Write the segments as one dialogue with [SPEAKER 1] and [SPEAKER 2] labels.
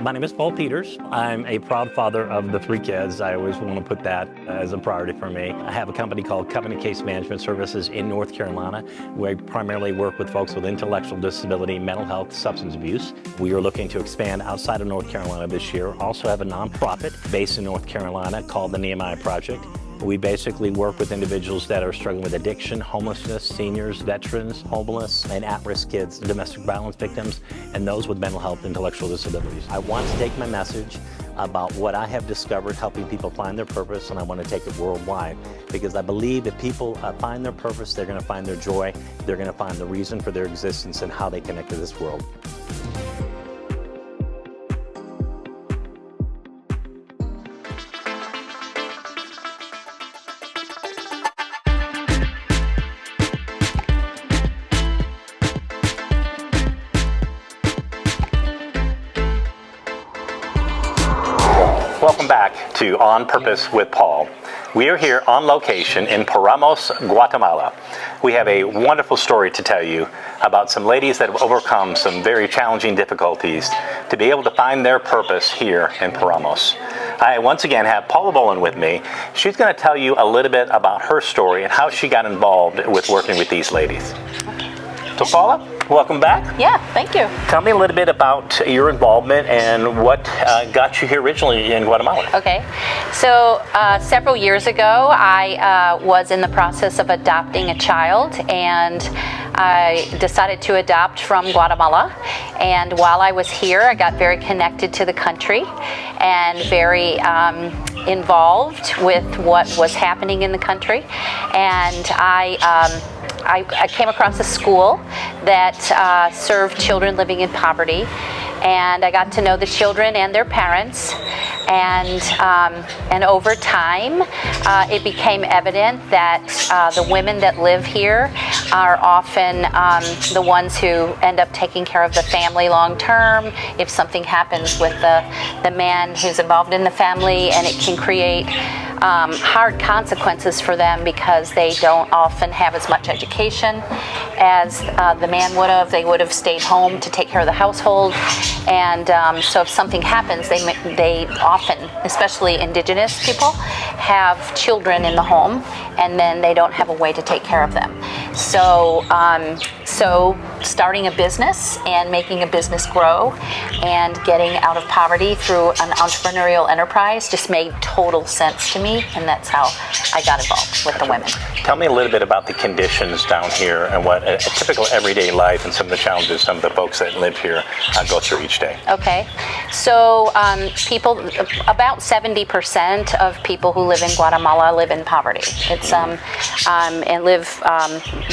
[SPEAKER 1] My name is Paul Peters. I'm a proud father of the 3 kids. I always want to put that as a priority for me. I have a company called Covenant Case Management Services in North Carolina. We primarily work with folks with intellectual disability, mental health, substance abuse. We are looking to expand outside of North Carolina this year. Also have a nonprofit based in North Carolina called the Nehemiah Project. We basically work with individuals that are struggling with addiction, homelessness, seniors, veterans, homeless, and at-risk kids, domestic violence victims, and those with mental health, intellectual disabilities. I want to take my message about what I have discovered helping people find their purpose, and I want to take it worldwide, because I believe if people find their purpose, they're going to find their joy, they're going to find the reason for their existence and how they connect to this world. Welcome back to On Purpose with Paul. We are here on location in Paramos, Guatemala. We have a wonderful story to tell you about some ladies that have overcome some very challenging difficulties to be able to find their purpose here in Paramos. I once again have Paula Boland with me. She's going to tell you a little bit about her story and how she got involved with working with these ladies. So Paula, welcome back.
[SPEAKER 2] Yeah, thank you.
[SPEAKER 1] Tell me a little bit about your involvement and what got you here originally in Guatemala.
[SPEAKER 2] Okay, so several years ago, I was in the process of adopting a child, and I decided to adopt from Guatemala. And while I was here, I got very connected to the country and very involved with what was happening in the country. And I came across a school that served children living in poverty, and I got to know the children and their parents. And over time, it became evident that the women that live here are often the ones who end up taking care of the family long term. If something happens with the man who's involved in the family, and it can create hard consequences for them because they don't often have as much education as the man would have. They would have stayed home to take care of the household, and so if something happens, they often, especially indigenous people, have children in the home, and then they don't have a way to take care of them. So starting a business and making a business grow and getting out of poverty through an entrepreneurial enterprise just made total sense to me, and that's how I got involved with the women.
[SPEAKER 1] Tell me a little bit about the conditions down here and what a typical everyday life and some of the challenges some of the folks that live here go through each day.
[SPEAKER 2] Okay, so people, about 70% of people who live in Guatemala live in poverty. It's and live,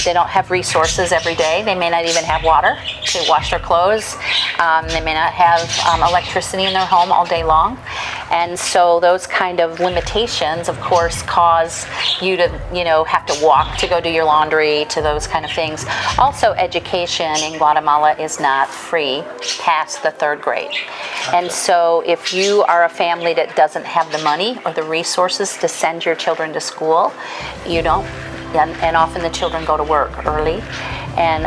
[SPEAKER 2] they don't have resources every day. They may not even have water to wash their clothes. They may not have electricity in their home all day long. And so those kind of limitations, of course, cause you to, have to walk to go do your laundry, to those kind of things. Also, education in Guatemala is not free past the 3rd grade. And so if you are a family that doesn't have the money or the resources to send your children to school, you don't. And often the children go to work early. And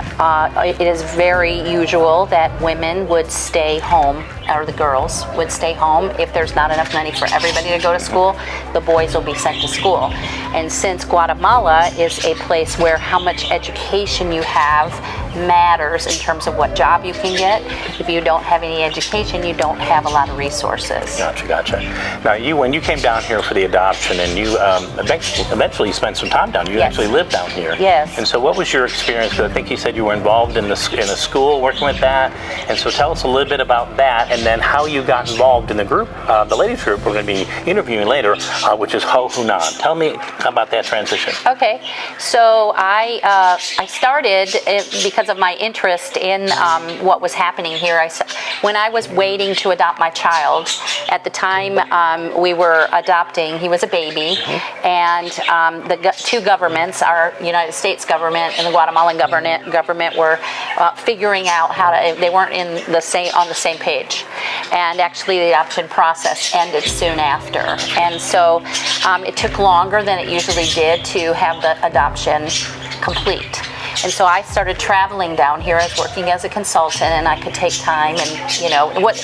[SPEAKER 2] it is very usual that women would stay home, or the girls would stay home. If there's not enough money for everybody to go to school, the boys will be sent to school. And since Guatemala is a place where how much education you have matters in terms of what job you can get, if you don't have any education, you don't have a lot of resources.
[SPEAKER 1] Gotcha. Now, when you came down here for the adoption, and you eventually spent some time down here, you actually lived down here.
[SPEAKER 2] Yes.
[SPEAKER 1] And so what was your experience? Because I think you said you were involved in a school working with that. And so tell us a little bit about that, and then how you got involved in the group, the ladies group we're going to be interviewing later, which is Ho Hunan. Tell me about that transition.
[SPEAKER 2] Okay, so I started because of my interest in what was happening here. When I was waiting to adopt my child, at the time we were adopting, he was a baby, and the 2 governments, our United States government and the Guatemalan government were figuring out how to. They weren't on the same page, and actually the adoption process ended soon after. And so it took longer than it usually did to have the adoption complete. And so I started traveling down here. I was working as a consultant, and I could take time, and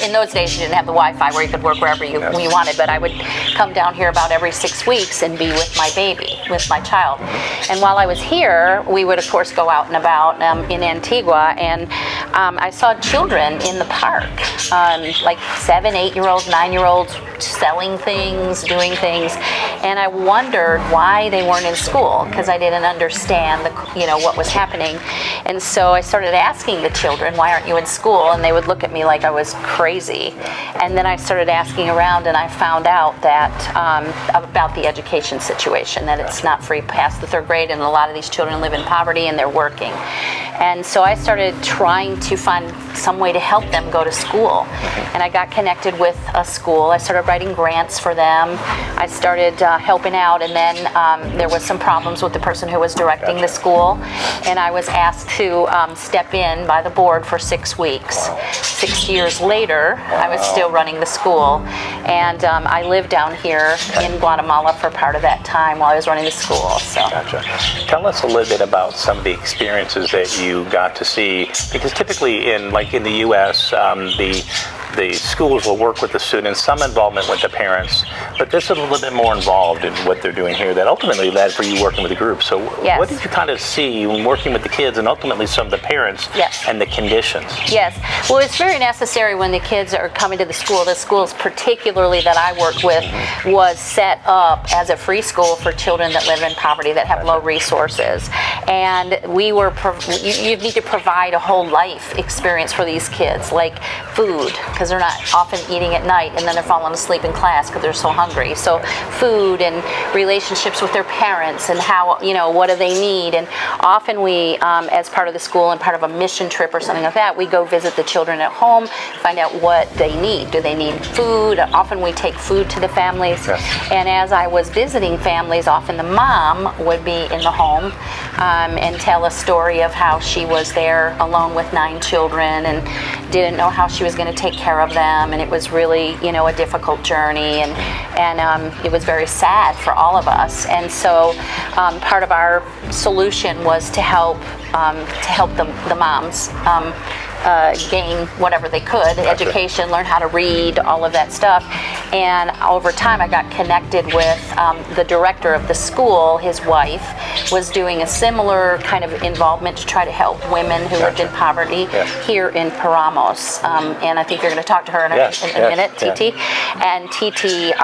[SPEAKER 2] in those days you didn't have the Wi-Fi where you could work wherever you wanted, but I would come down here about every 6 weeks and be with my baby, with my child. And while I was here, we would of course go out and about in Antigua, and I saw children in the park, like 7, 8-year-olds, 9-year-olds, selling things, doing things, and I wondered why they weren't in school, because I didn't understand what was happening. And so I started asking the children, why aren't you in school? And they would look at me like I was crazy. And then I started asking around, and I found out that about the education situation, that it's not free past the 3rd grade, and a lot of these children live in poverty and they're working. And so I started trying to find some way to help them go to school. And I got connected with a school. I started writing grants for them. I started helping out, and then there was some problems with the person who was directing the school, and I was asked to step in by the board for 6 weeks. 6 years later, I was still running the school, and I lived down here in Guatemala for part of that time while I was running the school. So.
[SPEAKER 3] Gotcha. Tell us a little bit about some of the experiences that you got to see, because typically in the U.S., the schools will work with the students, some involvement with the parents, but this is a little bit more involved in what they're doing here that ultimately led for you working with the group. So what did you kind of see when working with the kids and ultimately some of the parents and the conditions?
[SPEAKER 2] Yes. Well, it's very necessary when the kids are coming to the school. The schools particularly that I worked with was set up as a free school for children that live in poverty, that have low resources. And we were, you need to provide a whole life experience for these kids, like food, because they're not often eating at night, and then they're falling asleep in class because they're so hungry. So food and relationships with their parents, and how, what do they need? And often we, as part of the school and part of a mission trip or something like that, we go visit the children at home, find out what they need. Do they need food? Often we take food to the families. And as I was visiting families, often the mom would be in the home and tell a story of how she was there alone with 9 children and didn't know how she was going to take care of them, and it was really a difficult journey, and it was very sad for all of us. And so part of our solution was to help the moms gain whatever they could, education, learn how to read, all of that stuff. And over time I got connected with the director of the school. His wife was doing a similar kind of involvement to try to help women who lived in poverty here in Paramos. And I think you're going to talk to her in a minute, TT. And TT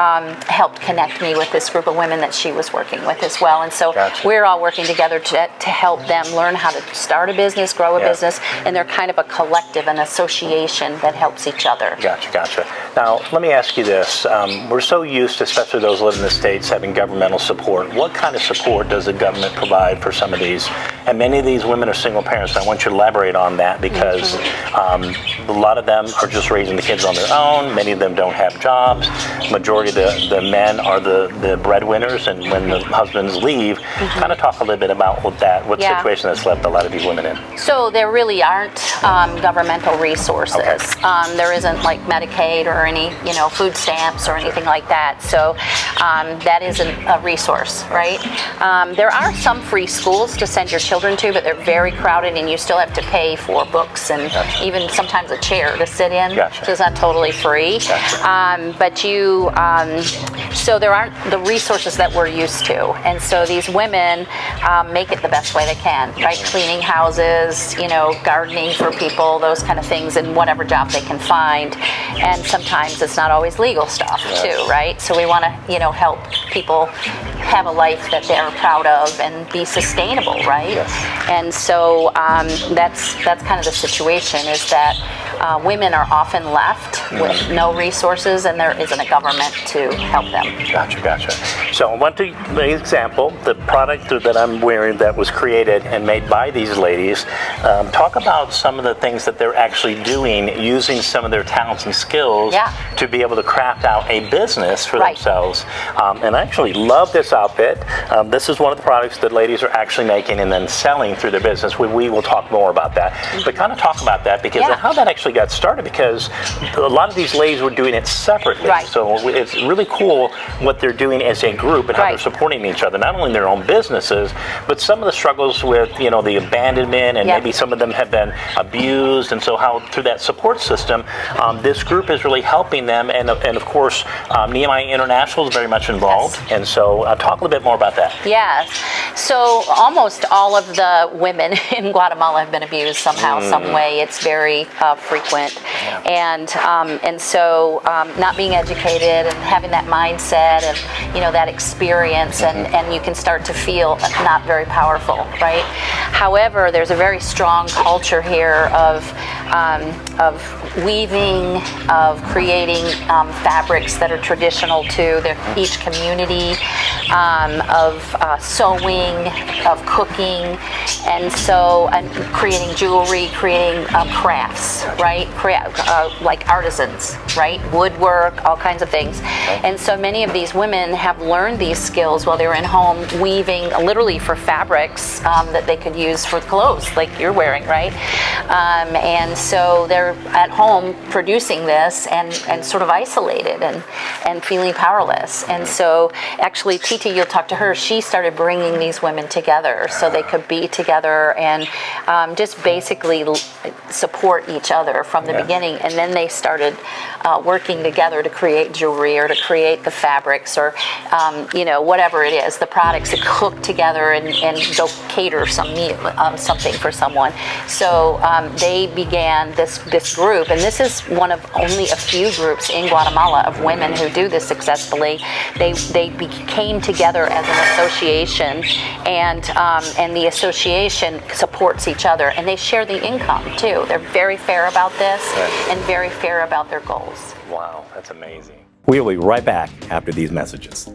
[SPEAKER 2] helped connect me with this group of women that she was working with as well. And so we're all working together to help them learn how to start a business, grow a business, and they're kind of a collective, an association that helps each other.
[SPEAKER 3] Gotcha. Now, let me ask you this. We're so used, especially those who live in the States, having governmental support. What kind of support does the government provide for some of these? And many of these women are single parents. I want you to elaborate on that, because a lot of them are just raising the kids on their own. Many of them don't have jobs. Majority of the men are the breadwinners, and when the husbands leave, kind of talk a little bit about what situation that's left a lot of these women in.
[SPEAKER 2] So there really aren't governmental resources. There isn't like Medicaid or any food stamps or anything like that. So that isn't a resource, right? There are some free schools to send your children to, but they're very crowded, and you still have to pay for books and even sometimes a chair to sit in. So it's not totally free. But so there aren't the resources that we're used to, and so these women make it the best way they can, right? Cleaning houses, gardening for people, those kind of things, and whatever job they can find. And sometimes it's not always legal stuff too, right? So we want to, help people have a life that they're proud of and be sustainable, right? And so that's kind of the situation, is that women are often left with no resources, and there isn't a government to help them.
[SPEAKER 3] Gotcha. So I want to make an example. The product that I'm wearing that was created and made by these ladies, talk about some of the things that they're actually doing, using some of their talents and skills to be able to craft out a business for themselves. And I actually love this outfit. This is one of the products that ladies are actually making and then selling through their business. We will talk more about that. But kind of talk about that, because how that actually actually got started because a lot of these ladies were doing it separately.
[SPEAKER 2] Right.
[SPEAKER 3] So it's really cool what they're doing as a group and how
[SPEAKER 2] Right.
[SPEAKER 3] they're supporting each other, not only in their own businesses, but some of the struggles with, the abandonment, and
[SPEAKER 2] Yep.
[SPEAKER 3] maybe some of them have been abused, and so how through that support system, this group is really helping them, and of course, Nehemiah International is very much involved,
[SPEAKER 2] Yes.
[SPEAKER 3] and so talk a little bit more about that.
[SPEAKER 2] Yes. So almost all of the women in Guatemala have been abused somehow, some way. It's very frequent, and so not being educated and having that mindset and that experience, and you can start to feel not very powerful, right? However, there's a very strong culture here of weaving, of creating fabrics that are traditional to each community, of sewing, of cooking, and creating jewelry, creating crafts, right? Like artisans, right? Woodwork, all kinds of things. And so many of these women have learned these skills while they're in home, weaving literally for fabrics that they could use for clothes like you're wearing, right? And so they're at home producing this and sort of isolated and feeling powerless. And so actually, Titi, you'll talk to her, she started bringing these women together so they could be together and just basically support each other from the beginning. And then they started working together to create jewelry or to create the fabrics or, whatever it is, the products, to cook together and go cater something for someone. So they began this group, and this is one of only a few groups in Guatemala of women who do this successfully. They came together as an association, and the association supports each other, and they share the income too. They're very fair about this and very fair about their goals.
[SPEAKER 3] Wow, that's amazing.
[SPEAKER 4] We'll be right back after these messages.